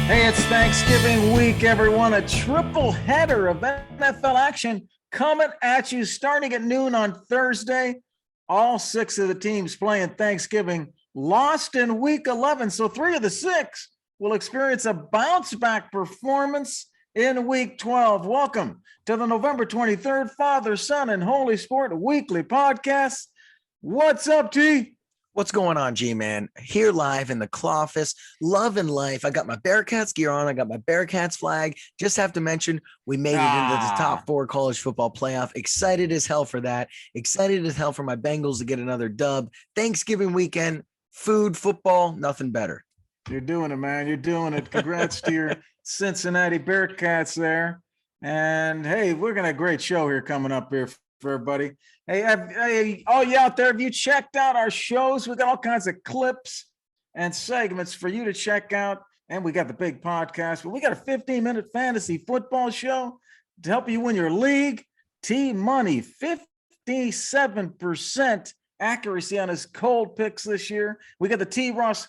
Hey, it's Thanksgiving week, everyone. A triple header of NFL action coming at you starting at noon on Thursday. All six of the teams playing Thanksgiving lost in week 11. So 3 of the 6 will experience a bounce back performance in week 12. Welcome to the November 23rd Father, Son, and Holy Sport weekly podcast. What's up, T? What's going on, G-Man? Here live in the Clawfist, loving life. I got my Bearcats gear on. I got my Bearcats flag. Just have to mention, we made it into the top 4 college football playoff. Excited as hell for that. Excited as hell for my Bengals to get another dub. Thanksgiving weekend, food, football, nothing better. You're doing it, man. You're doing it. Congrats to your Cincinnati Bearcats there. And, hey, we're going to have a great show here coming up here for everybody. Hey, all you out there, have you checked out our shows? We got all kinds of clips and segments for you to check out. And we got the big podcast, but we got a 15-minute fantasy football show to help you win your league. T-Money, 57% accuracy on his cold picks this year. We got the T-Ross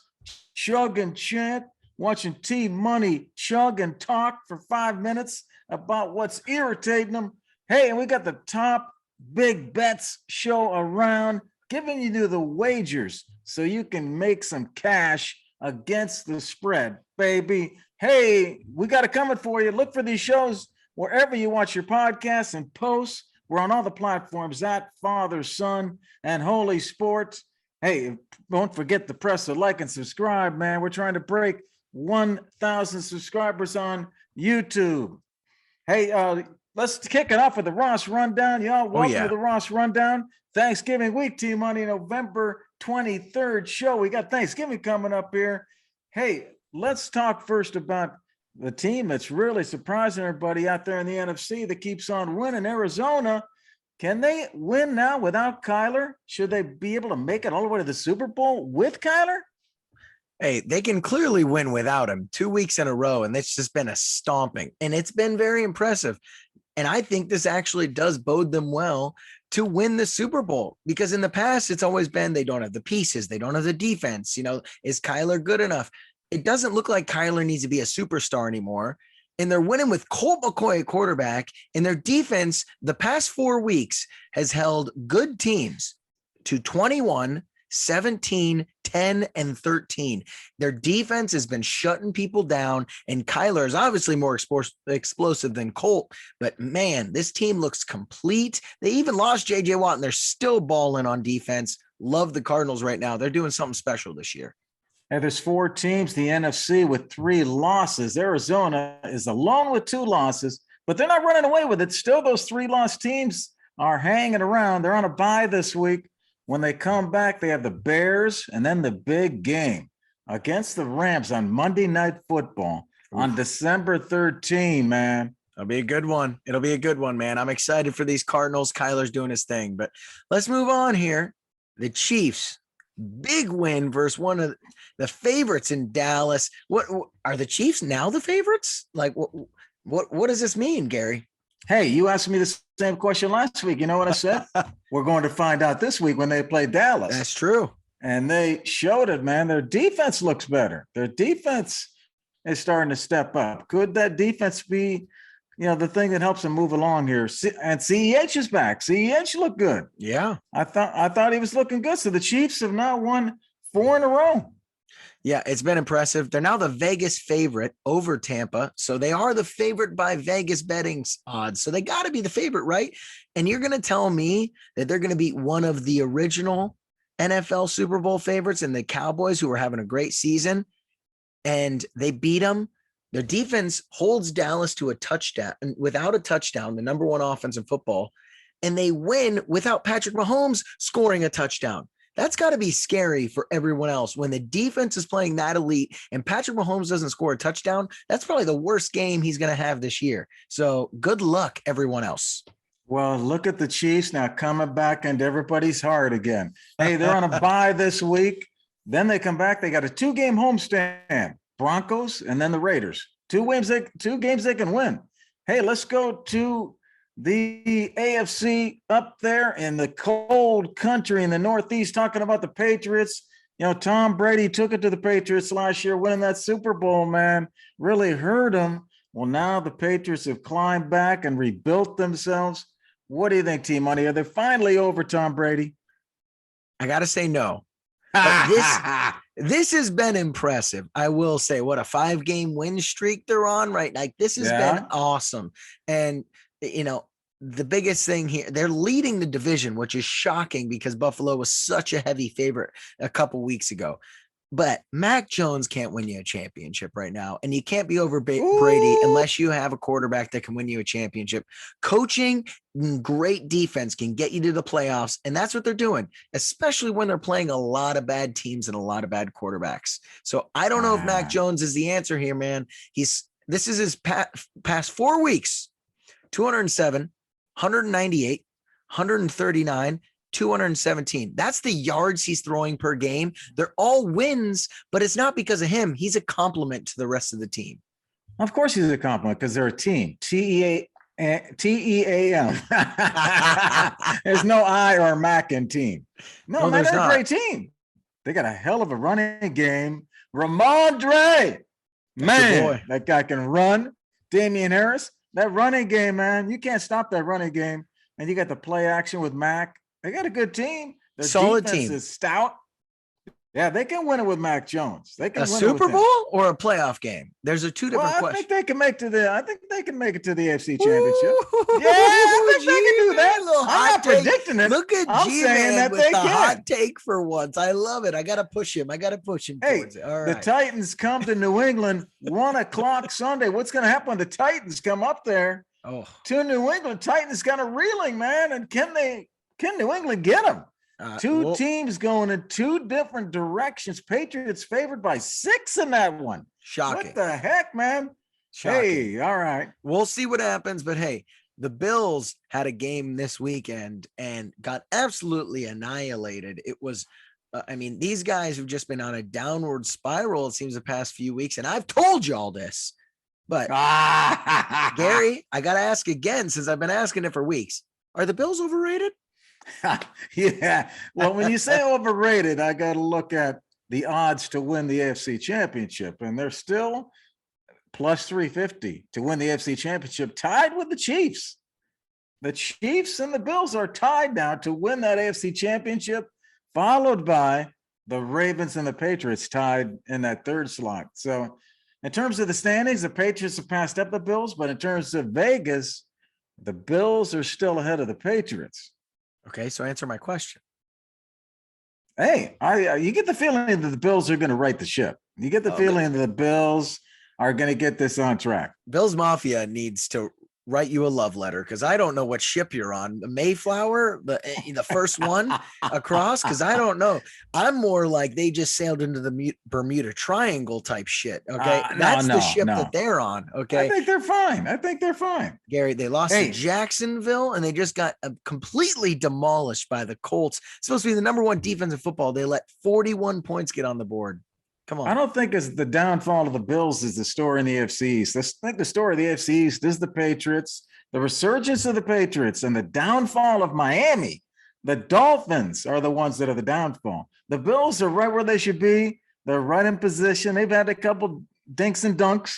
Chug and Chant, watching T-Money chug and talk for 5 minutes about what's irritating them. Hey, and we got the top big bets show around, giving you the wagers so you can make some cash against the spread, baby. Hey, we got it coming for you. Look for these shows wherever you watch your podcasts and posts. We're on all the platforms at Father, Son, and Holy Sport. Hey, don't forget to press the like and subscribe, man. We're trying to break 1,000 subscribers on YouTube. Hey, let's kick it off with the Ross Rundown. Y'all, welcome to the Ross Rundown. Thanksgiving week, T-Money, November 23rd show. We got Thanksgiving coming up here. Hey, let's talk first about the team that's really surprising everybody out there in the NFC that keeps on winning, Arizona. Can they win now without Kyler? Should they be able to make it all the way to the Super Bowl with Kyler? Hey, they can clearly win without him 2 weeks in a row, and it's just been a stomping, and it's been very impressive. And I think this actually does bode them well to win the Super Bowl, because in the past, it's always been they don't have the pieces. They don't have the defense. You know, is Kyler good enough? It doesn't look like Kyler needs to be a superstar anymore. And they're winning with Colt McCoy at quarterback, and their defense the past 4 weeks has held good teams to 21, 17, 10, and 13. Their defense has been shutting people down, and Kyler is obviously more explosive than Colt, but man, this team looks complete. They even lost J.J. Watt, and they're still balling on defense. Love the Cardinals right now. They're doing something special this year. And there's 4 teams, the NFC, with 3 losses. Arizona is alone with 2 losses, but they're not running away with it. Still, those 3 lost teams are hanging around. They're on a bye this week. When they come back, they have the Bears and then the big game against the Rams on Monday Night Football on December 13, man. It'll be a good one. It'll be a good one, man. I'm excited for these Cardinals. Kyler's doing his thing, but let's move on here. The Chiefs, big win versus one of the favorites in Dallas. What are the Chiefs now the favorites? Like what does this mean, Gary? Hey, you asked me the same question last week. You know what I said? We're going to find out this week when they play Dallas. That's true. And they showed it, man. Their defense looks better. Their defense is starting to step up. Could that defense be, the thing that helps them move along here? And CEH is back. CEH looked good. Yeah. I thought he was looking good. So the Chiefs have now won 4 in a row. Yeah, it's been impressive. They're now the Vegas favorite over Tampa. So they are the favorite by Vegas betting odds. So they got to be the favorite, right? And you're going to tell me that they're going to beat one of the original NFL Super Bowl favorites and the Cowboys, who are having a great season, and they beat them. Their defense holds Dallas to a touchdown, and without a touchdown, the number 1 offense in football, and they win without Patrick Mahomes scoring a touchdown. That's got to be scary for everyone else. When the defense is playing that elite and Patrick Mahomes doesn't score a touchdown, that's probably the worst game he's going to have this year. So good luck, everyone else. Well, look at the Chiefs now coming back into everybody's heart again. Hey, they're on a bye this week. Then they come back. They got a 2-game homestand, Broncos and then the Raiders. 2 games they can win. Hey, let's go to the AFC up there in the cold country in the Northeast, talking about the Patriots. Tom Brady took it to the Patriots last year, winning that Super Bowl, man, really hurt him. Well, now the Patriots have climbed back and rebuilt themselves. What do you think, T Money? Are they finally over Tom Brady? I got to say no. But this has been impressive. I will say, what a 5-game win streak they're on, right? Like, this has been awesome. And, the biggest thing here, they're leading the division, which is shocking because Buffalo was such a heavy favorite a couple weeks ago. But Mac Jones can't win you a championship right now. And you can't be over Brady unless you have a quarterback that can win you a championship. Coaching, great defense can get you to the playoffs. And that's what they're doing, especially when they're playing a lot of bad teams and a lot of bad quarterbacks. So I don't know if Mac Jones is the answer here, man. This is his past 4 weeks, 207, 198, 139, 217. That's the yards he's throwing per game. They're all wins, but it's not because of him. He's a compliment to the rest of the team. Of course he's a compliment because they're a team. Team. There's no I or Mac in team. No, man, they're a great team. They got a hell of a running game. Ramondre, man, that guy can run. Damian Harris, that running game, man. You can't stop that running game. And you got the play action with Mac. They got a good team. Their solid defense team. Is stout. Yeah, they can win it with Mac Jones. They can win Super Bowl or a playoff game. There's two different questions. I think they can make it to the AFC Championship. Yeah, I think they can do that. I'm not predicting it. Look at G-Man with the hot take for once. I love it. I got to push him. towards it. All right. The Titans come to New England 1:00 Sunday. What's going to happen when the Titans come up there to New England? Titans kind of reeling, man. And can New England get them? Two teams going in two different directions. Patriots favored by 6 in that one. Shocking. What the heck, man? Shocking. Hey, all right. We'll see what happens. But hey, the Bills had a game this weekend and got absolutely annihilated. It was, these guys have just been on a downward spiral, it seems, the past few weeks. And I've told you all this. But Gary, I got to ask again, since I've been asking it for weeks. Are the Bills overrated? Yeah. Well, when you say overrated, I got to look at the odds to win the AFC Championship, and they're still plus 350 to win the AFC Championship, tied with the Chiefs. The Chiefs and the Bills are tied now to win that AFC Championship, followed by the Ravens and the Patriots tied in that third slot. So in terms of the standings, the Patriots have passed up the Bills, but in terms of Vegas, the Bills are still ahead of the Patriots. Okay, so answer my question. Hey, you get the feeling that the Bills are going to right the ship. You get the feeling that the Bills are going to get this on track. Bills Mafia needs to write you a love letter because I don't know what ship you're on. The Mayflower, the first one across, because I don't know. I'm more like they just sailed into the Bermuda Triangle type shit. Okay, that's the ship that they're on. Okay, I think they're fine. Gary, they lost to Jacksonville and they just got completely demolished by the Colts. It's supposed to be the number one defense in football. They let 41 points get on the board. Come on. I don't think it's the downfall of the Bills is the story in the AFC East. I think the story of the AFC East is the Patriots, the resurgence of the Patriots, and the downfall of Miami. The Dolphins are the ones that are the downfall. The Bills are right where they should be. They're right in position. They've had a couple dinks and dunks,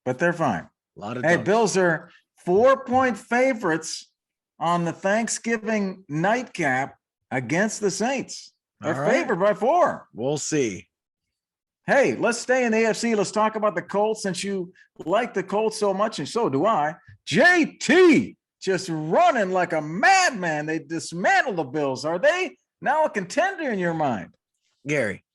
but they're fine. A lot of dunks. Bills are 4-point favorites on the Thanksgiving nightcap against the Saints. They're favored by 4. We'll see. Hey, let's stay in the AFC. Let's talk about the Colts since you like the Colts so much, and so do I. JT just running like a madman. They dismantle the Bills. Are they now a contender in your mind? Gary,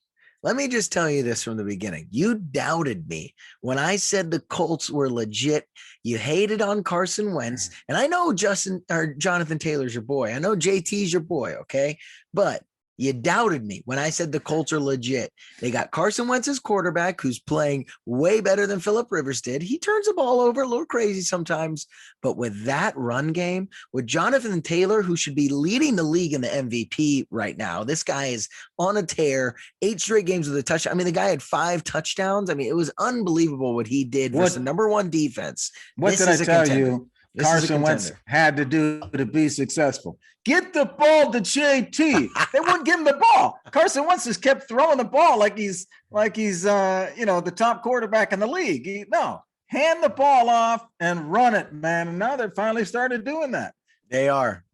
let me just tell you this from the beginning. You doubted me when I said the Colts were legit. You hated on Carson Wentz. And I know Jonathan Taylor's your boy. I know JT's your boy, okay? But you doubted me when I said the Colts are legit. They got Carson Wentz as quarterback, who's playing way better than Phillip Rivers did. He turns the ball over a little crazy sometimes, but with that run game, with Jonathan Taylor, who should be leading the league in the MVP right now, this guy is on a tear, 8 straight games with a touchdown. The guy had 5 touchdowns. It was unbelievable what he did versus the number one defense. What did I tell you This is a Carson Wentz contender. had to do to be successful. Get the ball to JT. They wouldn't give him the ball. Carson Wentz just kept throwing the ball like he's the top quarterback in the league. No, hand the ball off and run it, man. And now they're finally started doing that. They are.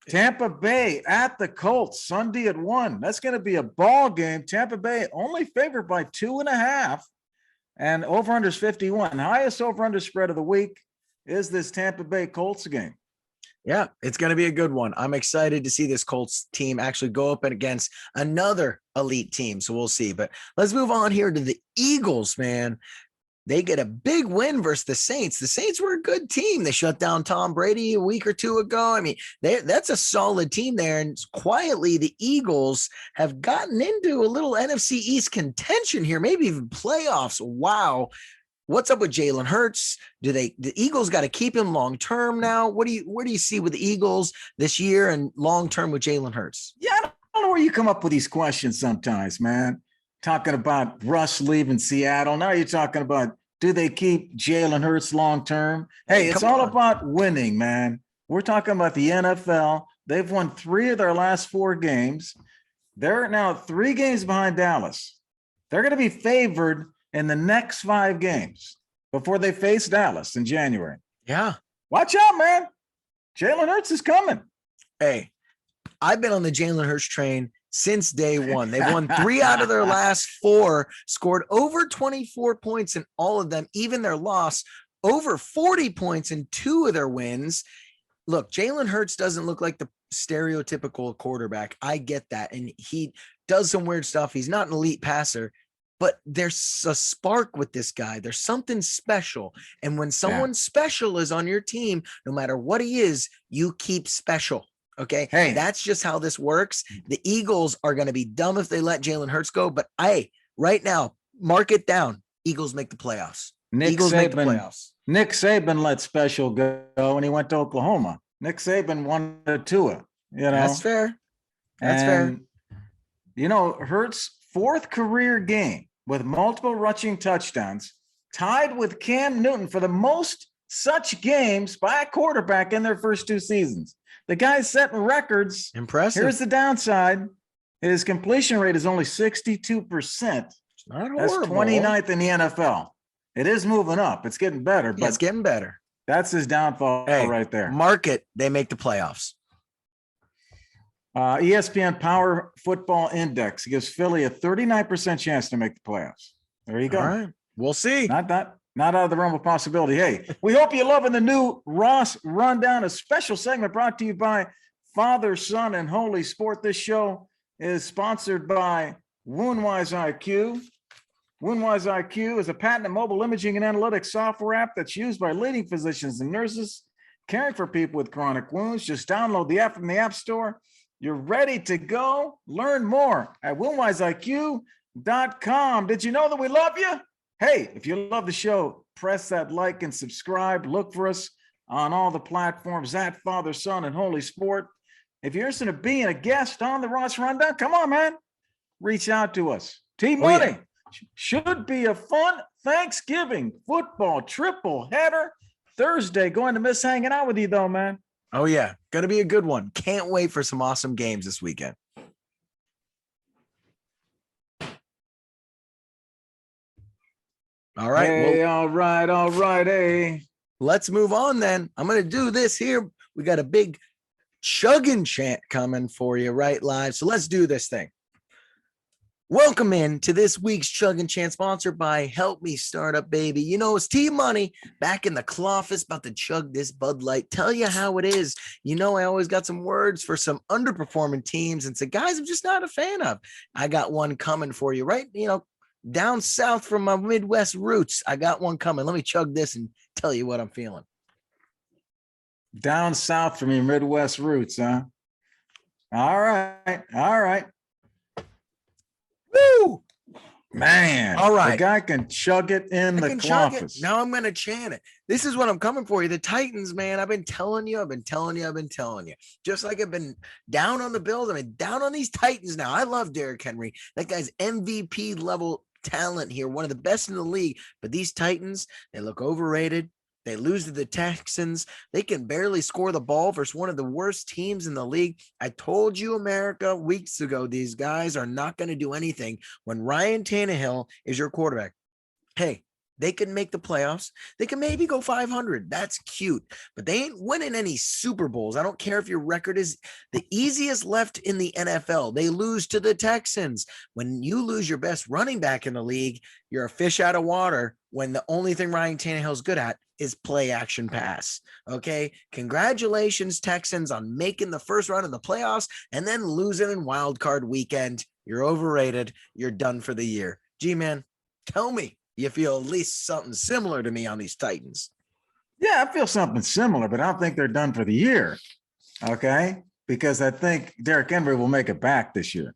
Tampa Bay at the Colts Sunday at 1. That's going to be a ball game. Tampa Bay only favored by 2.5, and over/under is 51. Highest over/under spread of the week is this Tampa Bay Colts game. Yeah, it's going to be a good one. I'm excited to see this Colts team actually go up against another elite team. So we'll see. But let's move on here to the Eagles, man. They get a big win versus the Saints. The Saints were a good team. They shut down Tom Brady a week or two ago. I mean, that's a solid team there. And quietly, the Eagles have gotten into a little NFC East contention here, maybe even playoffs. Wow. What's up with Jalen Hurts? The Eagles got to keep him long term now? Where do you see with the Eagles this year and long term with Jalen Hurts? Yeah, I don't know where you come up with these questions sometimes, man. Talking about Russ leaving Seattle. Now you're talking about, do they keep Jalen Hurts long term? Hey, it's all about winning, man. We're talking about the NFL. They've won 3 of their last 4 games. They're now 3 games behind Dallas. They're going to be favored in the next 5 games before they face Dallas in January. Yeah. Watch out, man. Jalen Hurts is coming. Hey, I've been on the Jalen Hurts train since day one. They've won 3 out of their last 4, scored over 24 points in all of them, even their loss, over 40 points in 2 of their wins. Look, Jalen Hurts doesn't look like the stereotypical quarterback. I get that. And he does some weird stuff. He's not an elite passer, but there's a spark with this guy. There's something special. And when someone special is on your team, no matter what he is, you keep special. Okay. Hey, that's just how this works. The Eagles are going to be dumb if they let Jalen Hurts go. But right now, mark it down. Eagles make the playoffs. Make the playoffs. Nick Saban let special go when he went to Oklahoma. Nick Saban wanted Tua. That's fair. Fair. Hurts' 4th career game with multiple rushing touchdowns, tied with Cam Newton for the most such games by a quarterback in their first 2 seasons. The guy's setting records. Impressive. Here's the downside. His completion rate is only 62%. It's not horrible. That's 29th in the NFL. It is moving up. It's getting better. But it's getting better. That's his downfall right there. Mark it. They make the playoffs. ESPN Power Football Index gives Philly a 39% chance to make the playoffs. There you go. All right. We'll see. Not out of the realm of possibility. Hey, we hope you're loving the new Ross Rundown, a special segment brought to you by Father, Son, and Holy Sport. This show is sponsored by Woundwise IQ. Woundwise IQ is a patented mobile imaging and analytics software app that's used by leading physicians and nurses caring for people with chronic wounds. Just download the app from the App Store. You're ready to go. Learn more at woundwiseiq.com. Did you know that we love you? Hey, if you love the show, press that like and subscribe. Look for us on all the platforms at Father, Son, and Holy Sport. If you're interested in being a guest on the Ross Rundown, come on, man. Reach out to us. T-Money should be a fun Thanksgiving football triple header Thursday. Going to miss hanging out with you, though, man. Oh, yeah. Going to be a good one. Can't wait for some awesome games this weekend. All right. Hey, all right. Hey. Let's move on then. I'm going to do this here. We got a big chugging chant coming for you right live. So let's do this thing. Welcome in to this week's chugging chant, sponsored by Help Me Startup, baby. It's T-Money back in the office, about to chug this Bud Light. Tell you how it is. I always got some words for some underperforming teams and some guys I'm just not a fan of. I got one coming for you, right? Down south from my Midwest roots, I got one coming. Let me chug this and tell you what I'm feeling. Down south from your Midwest roots, huh? All right. Woo! Man. All right. The guy can chug it in the office. Now I'm going to chant it. This is what I'm coming for you. The Titans, man, I've been telling you. Just like I've been down on the Bills, I've been down on these Titans now. I love Derrick Henry. That guy's MVP level talent here, one of the best in the league. But these Titans, they look overrated. They lose to the Texans. They can barely score the ball versus one of the worst teams in the league. I told you, America, weeks ago, these guys are not going to do anything when Ryan Tannehill is your quarterback. Hey, they can make the playoffs. They can maybe go 500. That's cute, but they ain't winning any Super Bowls. I don't care if your record is the easiest left in the NFL. They lose to the Texans. When you lose your best running back in the league, you're a fish out of water when the only thing Ryan Tannehill's good at is play action pass. Okay. Congratulations, Texans, on making the first round of the playoffs and then losing in wild card weekend. You're overrated. You're done for the year. G-Man, tell me you feel at least something similar to me on these Titans. Yeah, I feel something similar, but I don't think they're done for the year. Okay. Because I think Derrick Henry will make it back this year.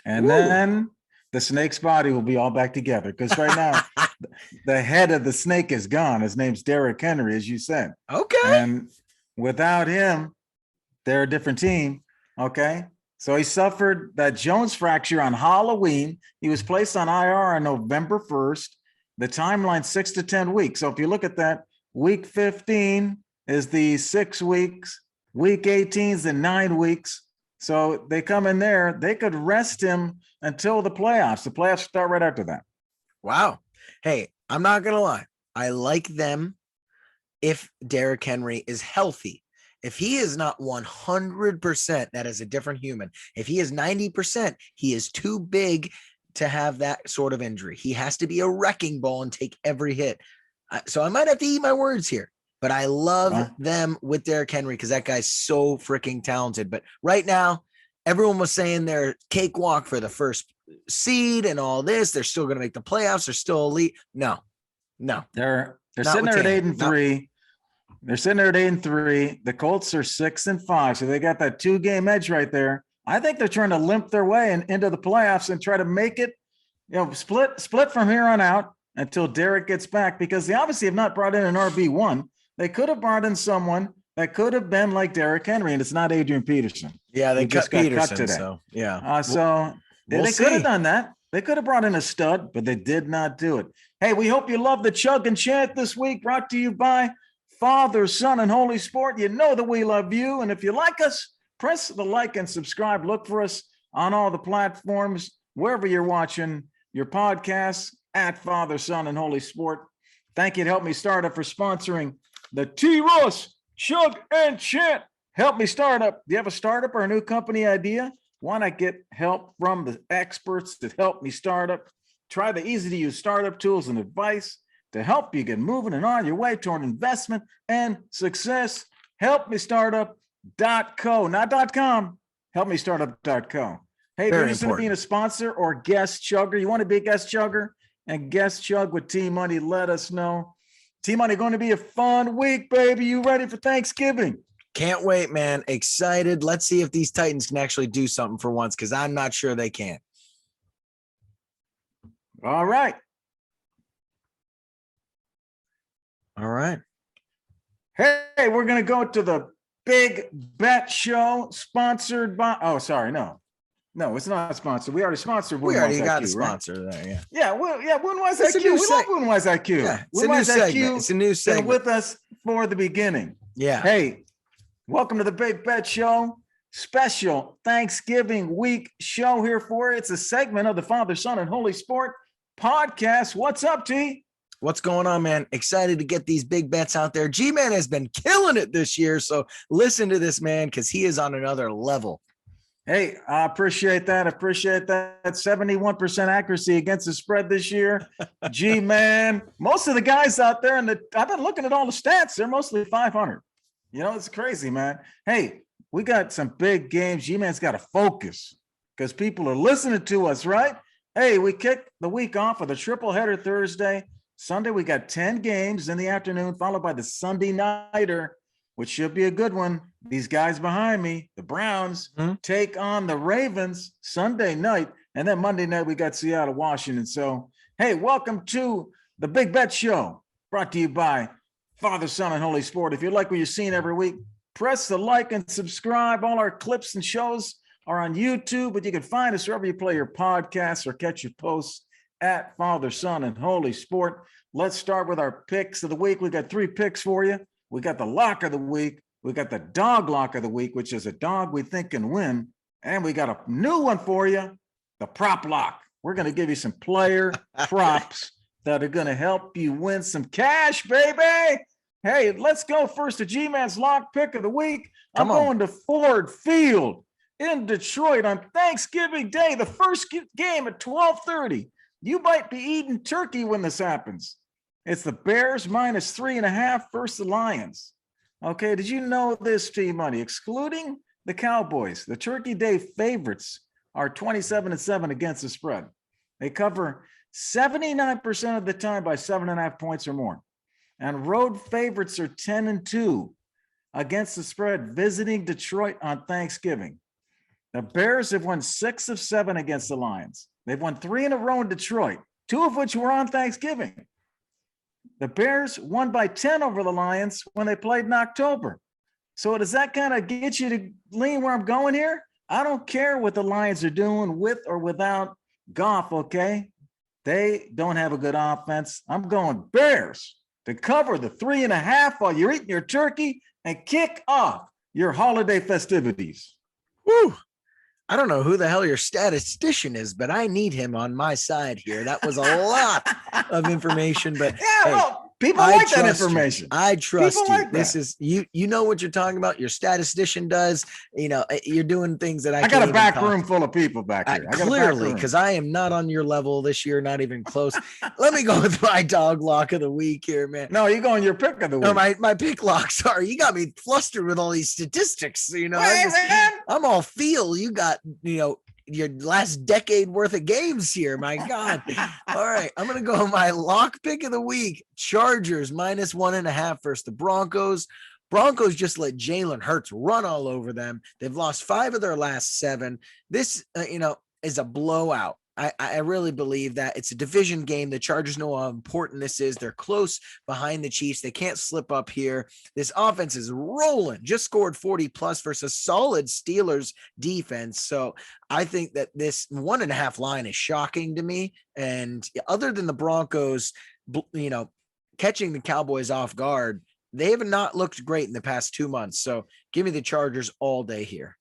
And then the snake's body will be all back together. Because right now, the head of the snake is gone. His name's Derrick Henry, as you said. Okay. And without him, they're a different team. Okay. So he suffered that Jones fracture on Halloween. He was placed on IR on November 1st. The timeline 6 to 10 weeks. So if you look at that, week 15 is the 6 weeks, week 18 is the 9 weeks. So they come in there, they could rest him until the playoffs. The playoffs start right after that. Wow. Hey, I'm not going to lie. I like them if Derrick Henry is healthy. If he is not 100%, that is a different human. If he is 90%, he is too big to have that sort of injury. He has to be a wrecking ball and take every hit. So I might have to eat my words here, but I love them with Derrick Henry because that guy's so freaking talented. But right now, everyone was saying they're cakewalk for the first seed and all this. They're still going to make the playoffs. They're still elite. No. They're sitting there at 8-3. They're sitting there at 8-3. The Colts are 6-5. So they got that 2-game edge right there. I think they're trying to limp their way into the playoffs and try to make it, split from here on out until Derrick gets back, because they obviously have not brought in an RB1. They could have brought in someone that could have been like Derrick Henry, and it's not Adrian Peterson. Yeah, they just cut got Peterson. cut today. So yeah, they could have done that. They could have brought in a stud, but they did not do it. Hey, we hope you love the Chug and Chant this week, brought to you by Father, Son, and Holy Sport. You know that we love you, and if you like us, press the like and subscribe. Look for us on all the platforms, wherever you're watching your podcasts, at Father, Son, and Holy Sport. Thank you to Help Me Startup for sponsoring the T-Ross Chug and Chant Help Me Startup. Do you have a startup or a new company idea? Why not get help from the experts that Help Me Startup? Try the easy-to-use startup tools and advice to help you get moving and on your way toward investment and success. HelpMeStartup.co, not .com, HelpMeStartup.co. Hey, if you're interested in being a sponsor or guest chugger, you want to be a guest chugger and guest chug with T-Money, let us know. T-Money, going to be a fun week, baby. You ready for Thanksgiving? Can't wait, man. Excited. Let's see if these Titans can actually do something for once, because I'm not sure they can. All right. Hey, we're going to go to the Big Bet Show, sponsored by, no, it's not sponsored. We already sponsored. We already got a right? sponsor there, yeah. Yeah, Woodwise IQ. We love Woodwise IQ. Yeah, it's a new segment. It's a new segment. With us for the beginning. Yeah. Hey, welcome to the Big Bet Show. Special Thanksgiving week show here for you. It's a segment of the Father, Son, and Holy Sport podcast. What's up, T? What's going on, man? Excited to get these big bets out there. G-Man has been killing it this year, so listen to this, man, because he is on another level. Hey, I appreciate that. 71% accuracy against the spread this year. G-Man, most of the guys out there, I've been looking at all the stats. They're mostly 500. It's crazy, man. Hey, we got some big games. G-Man's got to focus because people are listening to us, right? Hey, we kicked the week off with a triple header Thursday. Sunday, we got 10 games in the afternoon, followed by the Sunday nighter, which should be a good one. These guys behind me, the Browns, take on the Ravens Sunday night. And then Monday night, we got Seattle, Washington. So, hey, welcome to the Big Bet Show, brought to you by Father, Son, and Holy Sport. If you like what you're seeing every week, press the like and subscribe. All our clips and shows are on YouTube, but you can find us wherever you play your podcasts or catch your posts at Father, Son, and Holy Sport. Let's start with our picks of the week. We got 3 picks for you. We got the lock of the week. We got the dog lock of the week, which is a dog we think can win. And we got a new one for you, the prop lock. We're going to give you some player props that are going to help you win some cash, baby. Hey, let's go first to G-Man's lock pick of the week. I'm going to Ford Field in Detroit on Thanksgiving Day, the first game at 12:30. You might be eating turkey when this happens. It's the Bears -3.5 versus the Lions. Okay, did you know this, T-Money? Excluding the Cowboys, the Turkey Day favorites are 27-7 against the spread. They cover 79% of the time by 7.5 points or more. And road favorites are 10-2 against the spread visiting Detroit on Thanksgiving. The Bears have won 6 of 7 against the Lions. They've won 3 in a row in Detroit, 2 of which were on Thanksgiving. The Bears won by 10 over the Lions when they played in October. So does that kind of get you to lean where I'm going here? I don't care what the Lions are doing with or without Goff, okay? They don't have a good offense. I'm going Bears to cover the 3.5 while you're eating your turkey and kick off your holiday festivities. Woo! I don't know who the hell your statistician is, but I need him on my side here. That was a lot of information, but yeah, hey, well, people like that information. I trust people you. Like this is you know what you're talking about. Your statistician does. You know, you're doing things that I got a back room full of people back here. Clearly, because I am not on your level this year, not even close. Let me go with my dog lock of the week here, man. No, you're going your pick of the week. No, my pick lock. Sorry, you got me flustered with all these statistics. You know, I'm all feel. You got, you know, your last decade worth of games here. My God. All right. I'm going to go my lock pick of the week. Chargers -1.5 versus the Broncos. Broncos just let Jalen Hurts run all over them. They've lost 5 of their last 7. This, is a blowout. I really believe that it's a division game. The Chargers know how important this is. They're close behind the Chiefs. They can't slip up here. This offense is rolling. Just scored 40+ versus solid Steelers defense. So I think that this 1.5 line is shocking to me. And other than the Broncos, catching the Cowboys off guard, they have not looked great in the past 2 months. So give me the Chargers all day here.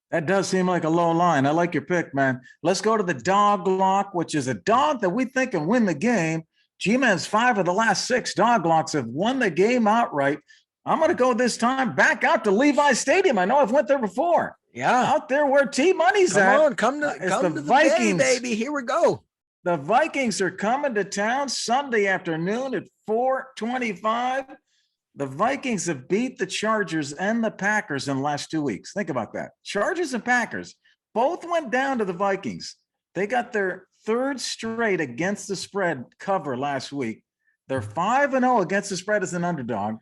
That does seem like a low line. I like your pick, man. Let's go to the dog lock, which is a dog that we think can win the game. G-Man's 5 of the last 6 dog locks have won the game outright. I'm going to go this time back out to Levi Stadium. I know I've went there before. Yeah. Out there where T-Money's at. Come to the Vikings, baby. Here we go. The Vikings are coming to town Sunday afternoon at 4:25. The Vikings have beat the Chargers and the Packers in the last 2 weeks. Think about that. Chargers and Packers both went down to the Vikings. They got their 3rd straight against the spread cover last week. They're 5-0 against the spread as an underdog,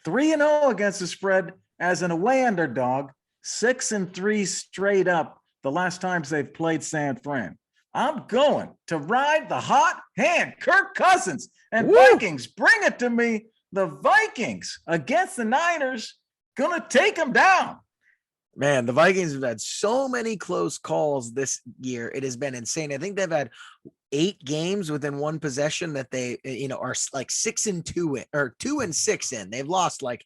3-0 against the spread as an away underdog, 6-3 straight up the last times they've played San Fran. I'm going to ride the hot hand, Kirk Cousins and Vikings. Bring it to me. The Vikings against the Niners, going to take them down. Man, the Vikings have had so many close calls this year. It has been insane. I think they've had 8 games within one possession that they, are like 6-2 or 2-6 in. They've lost like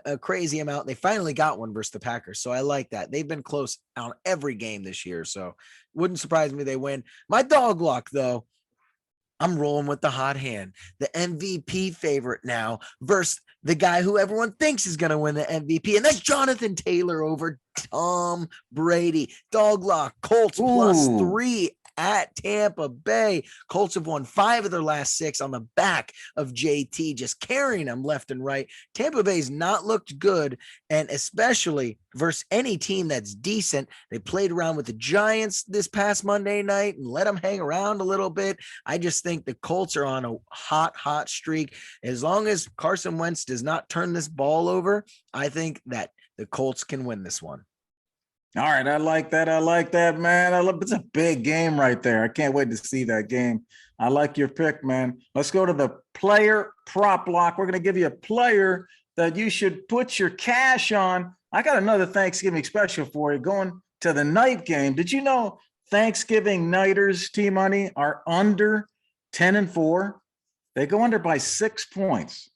a crazy amount. They finally got one versus the Packers. So I like that. They've been close on every game this year. So wouldn't surprise me they win. My dog lock, though, I'm rolling with the hot hand, the MVP favorite now versus the guy who everyone thinks is going to win the MVP. And that's Jonathan Taylor over Tom Brady. Dog lock, Colts +3 at Tampa Bay. Colts have won 5 of their last 6 on the back of JT, just carrying them left and right. Tampa Bay's not looked good, and especially versus any team that's decent. They played around with the Giants this past Monday night and let them hang around a little bit. I just think the Colts are on a hot streak. As long as Carson Wentz does not turn this ball over, I think that the Colts can win this one. All right. I like that, man. It's a big game right there. I can't wait to see that game. I like your pick, man. Let's go to the player prop lock. We're going to give you a player that you should put your cash on. I got another Thanksgiving special for you going to the night game. Did you know Thanksgiving nighters, T-Money, are under 10-4. They go under by 6 points,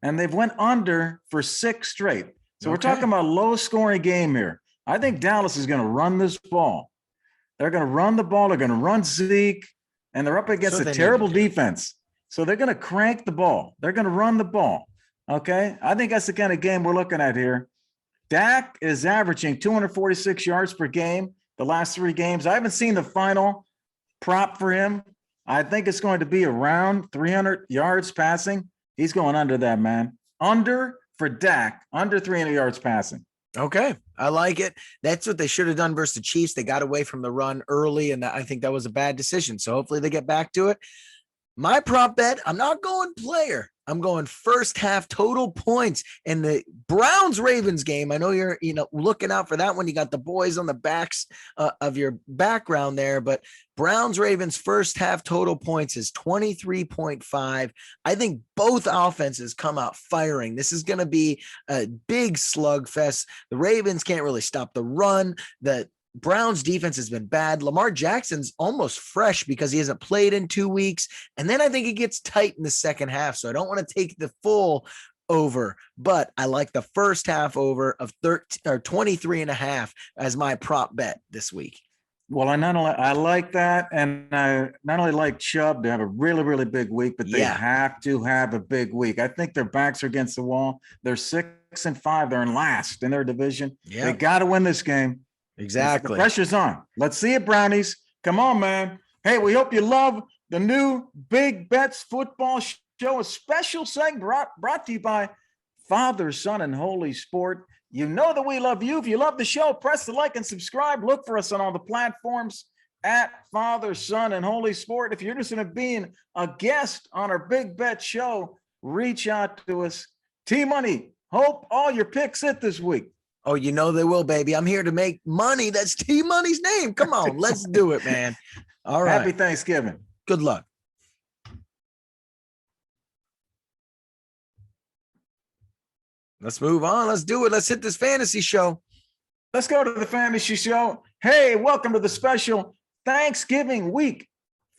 and they've went under for 6 straight. So we're talking about low-scoring game here. I think Dallas is going to run this ball. They're going to run the ball. They're going to run Zeke, and they're up against a terrible defense. So they're going to crank the ball. They're going to run the ball. Okay? I think that's the kind of game we're looking at here. Dak is averaging 246 yards per game the last 3 games. I haven't seen the final prop for him. I think it's going to be around 300 yards passing. He's going under that, man. Under for Dak, under 300 yards passing. Okay, I like it. That's what they should have done versus the Chiefs. They got away from the run early, and I think that was a bad decision. So hopefully they get back to it. My prop bet, I'm not going player. I'm going first half total points in the Browns-Ravens game. I know you're, looking out for that one. You got the boys on the backs of your background there, but Browns-Ravens first half total points is 23.5. I think both offenses come out firing. This is going to be a big slugfest. The Ravens can't really stop the run. The Browns defense has been bad. Lamar Jackson's almost fresh because he hasn't played in 2 weeks. And then I think it gets tight in the second half. So I don't want to take the full over, but I like the first half over of 23.5 as my prop bet this week. Well, I like that. And I not only like Chubb to have a really, really big week, but they have to have a big week. I think their backs are against the wall. They're 6-5. They're in last in their division. Yeah. They got to win this game. Exactly. The pressure's on. Let's see it, Brownies. Come on, man. Hey, we hope you love the new Big Bets Football Show, a special segment brought to you by Father, Son, and Holy Sport. You know that we love you. If you love the show, press the like and subscribe. Look for us on all the platforms at Father, Son, and Holy Sport. If you're interested in being a guest on our Big Bet Show, reach out to us. T-Money, hope all your picks hit this week. Oh, you know they will, baby. I'm here to make money. That's T-Money's name. Come on, let's do it, man. All right. Happy Thanksgiving. Good luck. Let's move on. Let's do it. Let's hit this fantasy show. Let's go to the fantasy show. Hey, welcome to the special Thanksgiving week.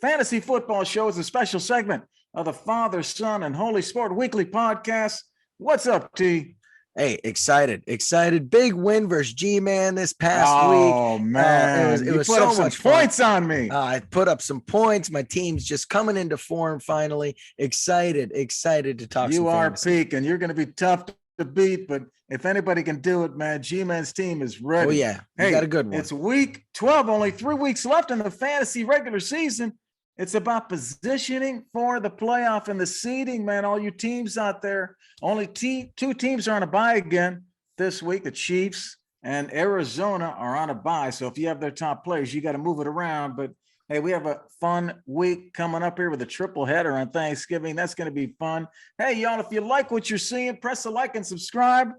Fantasy Football Show is a special segment of the Father, Son, and Holy Sport weekly podcast. What's up, T? Hey, excited. Big win versus G-Man this past week. Oh, man. It was so much points fun. on me. I put up some points. My team's just coming into form finally. Excited to talk You are fantasy. peaking. You're going to be tough to beat, but if anybody can do it, man, G-Man's team is ready. Oh, yeah. You got a good one. It's week 12, only 3 weeks left in the fantasy regular season. It's about positioning for the playoff and the seeding, man. All you teams out there, only 2 teams are on a bye again this week. The Chiefs and Arizona are on a bye. So if you have their top players, you got to move it around. But hey, we have a fun week coming up here with a triple header on Thanksgiving. That's going to be fun. Hey, y'all, if you like what you're seeing, press the like and subscribe.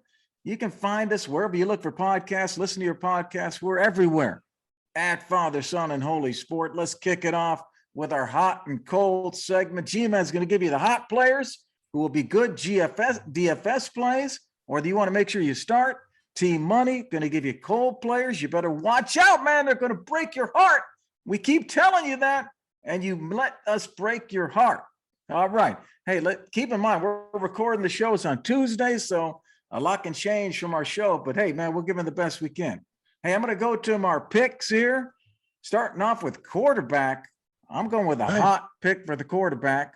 You can find us wherever you look for podcasts. Listen to your podcasts. We're everywhere at Father, Son, and Holy Sport. Let's kick it off with our hot and cold segment. G-Man's going to give you the hot players who will be good DFS plays, or do you want to make sure you start? Team Money going to give you cold players. You better watch out, man. They're going to break your heart. We keep telling you that, and you let us break your heart. All right. Hey, keep in mind, we're recording the shows on Tuesdays, so a lot can change from our show. But hey, man, we're giving the best we can. Hey, I'm going to go to our picks here, starting off with quarterback. I'm going with a hot pick for the quarterback.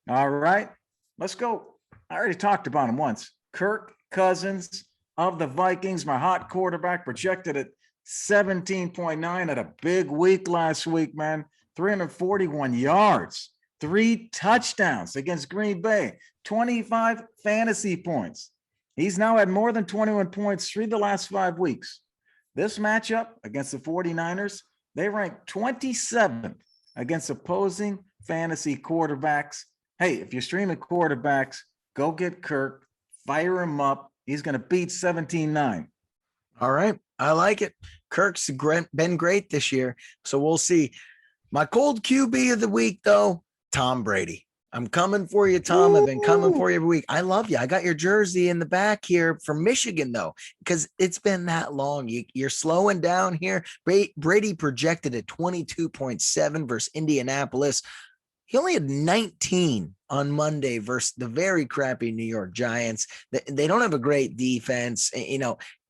All right, let's go. I already talked about him once. Kirk Cousins of the Vikings, my hot quarterback, projected at 17.9 at a big week last week, man. 341 yards, 3 touchdowns against Green Bay, 25 fantasy points. He's now had more than 21 points 3 of the last 5 weeks. This matchup against the 49ers, they ranked 27th against opposing fantasy quarterbacks. Hey, if you're streaming quarterbacks, go get Kirk, fire him up. He's going to beat 17-9. All right. I like it. Kirk's been great this year, so we'll see. My cold QB of the week, though, Tom Brady. I'm coming for you, Tom. I've been coming for you every week. I love you. I got your jersey in the back here from Michigan, though, because it's been that long. You're slowing down here. Brady projected at 22.7 versus Indianapolis. He only had 19 on Monday versus the very crappy New York Giants. They don't have a great defense.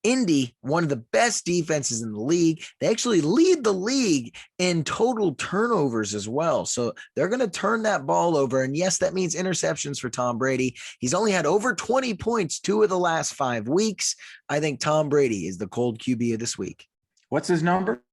Indy, one of the best defenses in the league. They actually lead the league in total turnovers as well. So they're going to turn that ball over. And yes, that means interceptions for Tom Brady. He's only had over 20 points 2 of the last 5 weeks. I think Tom Brady is the cold QB of this week. What's his number?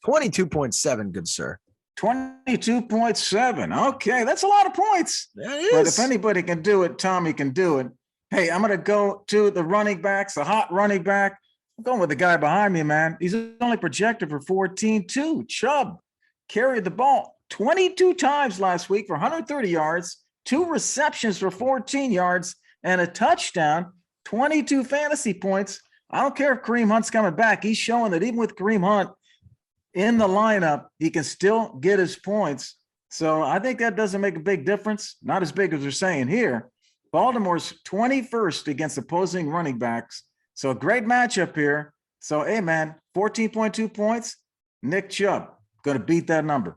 22.7, good sir. 22.7. Okay, that's a lot of points. That is. But if anybody can do it, Tommy can do it. Hey, I'm going to go to the running backs, the hot running back. I'm going with the guy behind me, man. He's only projected for 14-2. Chubb carried the ball 22 times last week for 130 yards, 2 receptions for 14 yards, and a touchdown, 22 fantasy points. I don't care if Kareem Hunt's coming back. He's showing that even with Kareem Hunt in the lineup, he can still get his points. So I think that doesn't make a big difference. Not as big as they're saying here. Baltimore's 21st against opposing running backs. So a great matchup here. So, hey, man, 14.2 points. Nick Chubb going to beat that number.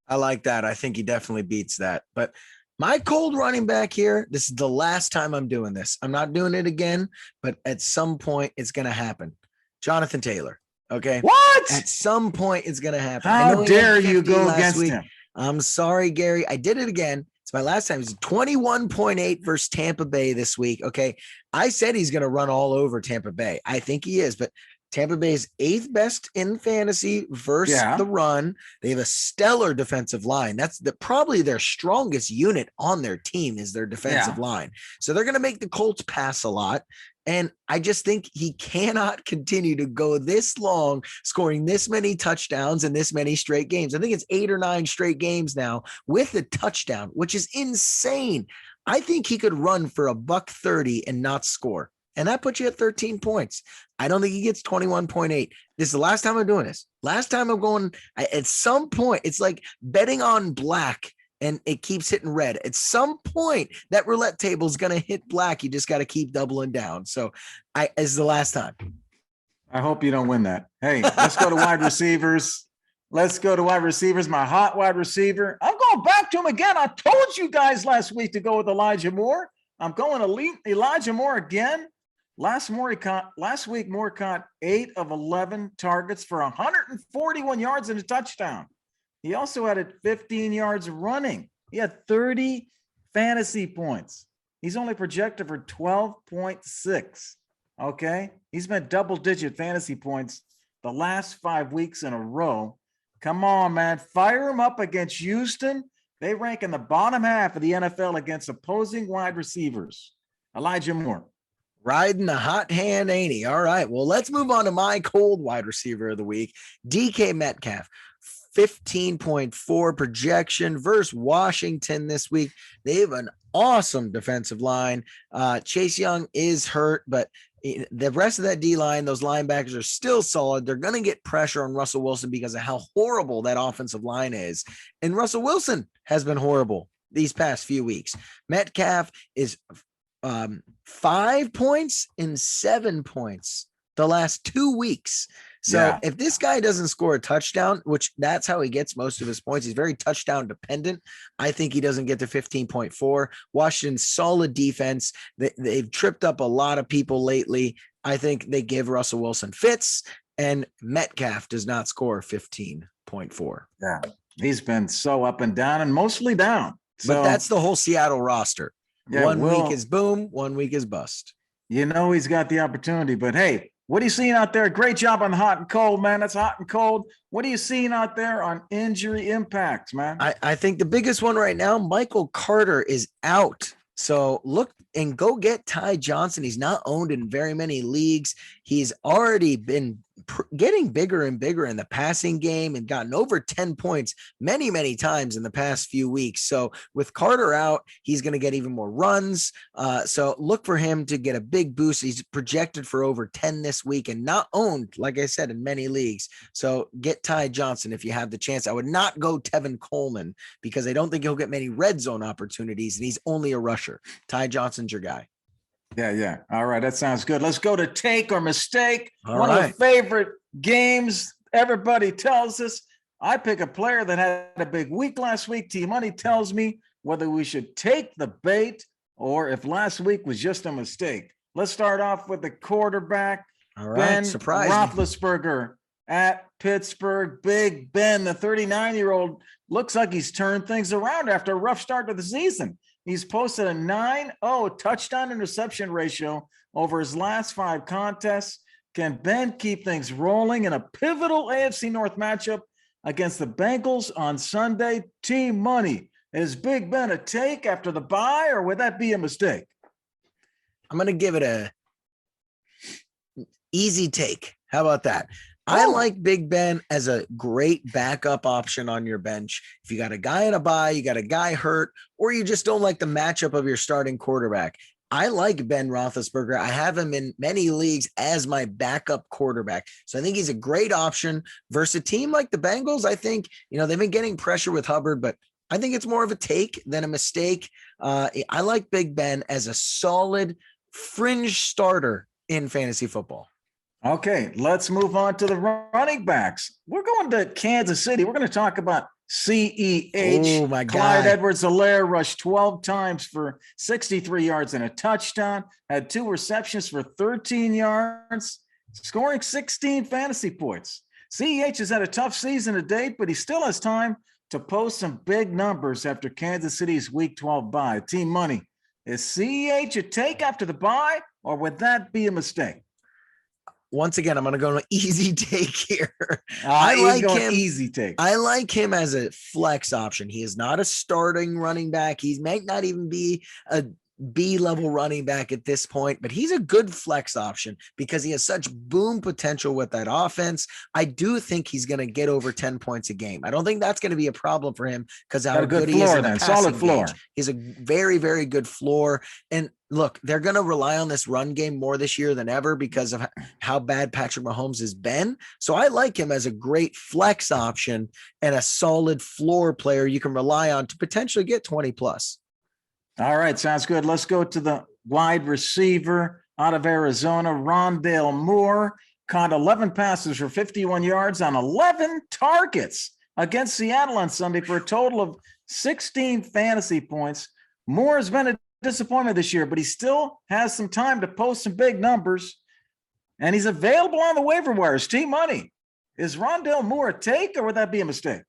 I like that. I think he definitely beats that. But my cold running back here, this is the last time I'm doing this. I'm not doing it again, but at some point it's going to happen. Jonathan Taylor. Okay. What? At some point it's going to happen. How dare you go against him? I'm sorry, Gary. I did it again. It's my last time. He's 21.8 versus Tampa Bay this week. Okay. I said he's going to run all over Tampa Bay. I think he is, but Tampa Bay is 8th best in fantasy versus the run. They have a stellar defensive line. That's probably their strongest unit on their team is their defensive line. So they're going to make the Colts pass a lot. And I just think he cannot continue to go this long, scoring this many touchdowns in this many straight games. I think it's 8 or 9 straight games now with a touchdown, which is insane. I think he could run for $130 and not score. And that puts you at 13 points. I don't think he gets 21.8. This is the last time I'm doing this. Last time I'm going, at some point, it's like betting on black and it keeps hitting red. At some point, that roulette table is going to hit black. You just got to keep doubling down. So it's the last time. I hope you don't win that. Hey, let's go to wide receivers. Let's go to wide receivers. My hot wide receiver. I'm going back to him again. I told you guys last week to go with Elijah Moore. I'm going to Elijah Moore again. Last week, Moore caught 8 of 11 targets for 141 yards and a touchdown. He also added 15 yards running. He had 30 fantasy points. He's only projected for 12.6. Okay. He's been double-digit fantasy points the last 5 weeks in a row. Come on, man. Fire him up against Houston. They rank in the bottom half of the NFL against opposing wide receivers. Elijah Moore. Riding the hot hand, ain't he? All right. Well, let's move on to my cold wide receiver of the week, DK Metcalf. 15.4 projection versus Washington this week. They have an awesome defensive line. Chase Young is hurt, but the rest of that D line, those linebackers are still solid. They're going to get pressure on Russell Wilson because of how horrible that offensive line is. And Russell Wilson has been horrible these past few weeks. Metcalf is 5 points and 7 points the last 2 weeks. So if this guy doesn't score a touchdown, which that's how he gets most of his points, he's very touchdown dependent. I think he doesn't get to 15.4. Washington's solid defense. They've tripped up a lot of people lately. I think they give Russell Wilson fits, and Metcalf does not score 15.4. Yeah, he's been so up and down and mostly down. So, but that's the whole Seattle roster. Yeah, one week is boom, 1 week is bust. You know he's got the opportunity, but hey, what are you seeing out there? Great job on hot and cold, man. That's hot and cold. What are you seeing out there on injury impacts, man? I think the biggest one right now, Michael Carter is out. So look and go get Ty Johnson. He's not owned in very many leagues. He's already been getting bigger and bigger in the passing game and gotten over 10 points many, many times in the past few weeks. So with Carter out, he's going to get even more runs. So look for him to get a big boost. He's projected for over 10 this week and not owned, like I said, in many leagues. So get Ty Johnson if you have the chance. I would not go Tevin Coleman because I don't think he'll get many red zone opportunities, and he's only a rusher. Ty Johnson's your guy. Yeah. All right. That sounds good. Let's go to take or mistake. All One right. of the favorite games everybody tells us. I pick a player that had a big week last week. T-Money tells me whether we should take the bait or if last week was just a mistake. Let's start off with the quarterback, All right. Ben Surprise me. Roethlisberger at Pittsburgh. Big Ben, the 39-year-old, looks like he's turned things around after a rough start to the season. He's posted a 9-0 touchdown interception ratio over his last 5 contests. Can Ben keep things rolling in a pivotal AFC North matchup against the Bengals on Sunday? T-Money, is Big Ben a take after the bye, or would that be a mistake? I'm going to give it a easy take. How about that? I like Big Ben as a great backup option on your bench. If you got a guy in a bye, you got a guy hurt, or you just don't like the matchup of your starting quarterback. I like Ben Roethlisberger. I have him in many leagues as my backup quarterback. So I think he's a great option versus a team like the Bengals. I think, they've been getting pressure with Hubbard, but I think it's more of a take than a mistake. I like Big Ben as a solid fringe starter in fantasy football. Okay, let's move on to the running backs. We're going to Kansas City. We're going to talk about CEH. Oh, my God. Clyde Edwards-Helaire rushed 12 times for 63 yards and a touchdown, had 2 receptions for 13 yards, scoring 16 fantasy points. CEH has had a tough season to date, but he still has time to post some big numbers after Kansas City's Week 12 bye. Team Money, is CEH a take after the bye, or would that be a mistake? Once again, I'm going to go an easy take here. I like him. Easy take. I like him as a flex option. He is not a starting running back. He might not even be a B-level running back at this point, but he's a good flex option because he has such boom potential with that offense. I do think he's going to get over 10 points a game. I don't think that's going to be a problem for him because how good he is in the solid floor. He's a very, very good floor. And look, they're going to rely on this run game more this year than ever because of how bad Patrick Mahomes has been. So I like him as a great flex option and a solid floor player you can rely on to potentially get 20 plus. All right, sounds good. Let's go to the wide receiver out of Arizona, Rondale Moore. Caught 11 passes for 51 yards on 11 targets against Seattle on Sunday for a total of 16 fantasy points. Moore has been a disappointment this year, but he still has some time to post some big numbers, and he's available on the waiver wires. Team Money, is Rondale Moore a take, or would that be a mistake?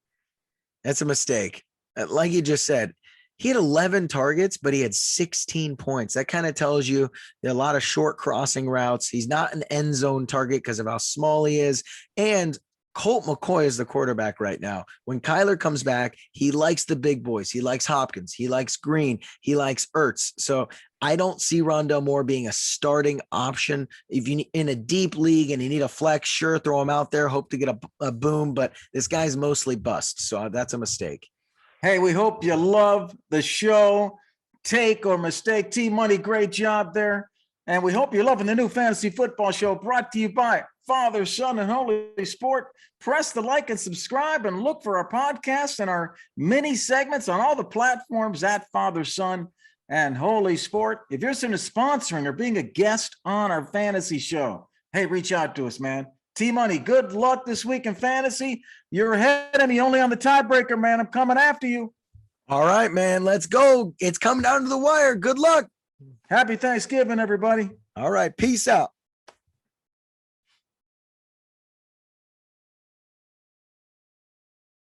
That's a mistake. Like you just said, he had 11 targets, but he had 16 points. That kind of tells you there are a lot of short crossing routes. He's not an end zone target because of how small he is. And Colt McCoy is the quarterback right now. When Kyler comes back, he likes the big boys. He likes Hopkins. He likes Green. He likes Ertz. So I don't see Rondale Moore being a starting option. If you in a deep league and you need a flex, sure, throw him out there, hope to get a boom, but this guy's mostly bust. So that's a mistake. Hey, we hope you love the show. Take or mistake. T-Money, great job there. And we hope you're loving the new fantasy football show brought to you by Father, Son, and Holy Sport. Press the like and subscribe and look for our podcasts and our mini segments on all the platforms at Father, Son, and Holy Sport. If you're interested in sponsoring or being a guest on our fantasy show, hey, reach out to us, man. T-Money, good luck this week in fantasy. You're ahead of me only on the tiebreaker, man. I'm coming after you. All right, man. Let's go. It's coming down to the wire. Good luck. Happy Thanksgiving, everybody. All right. Peace out.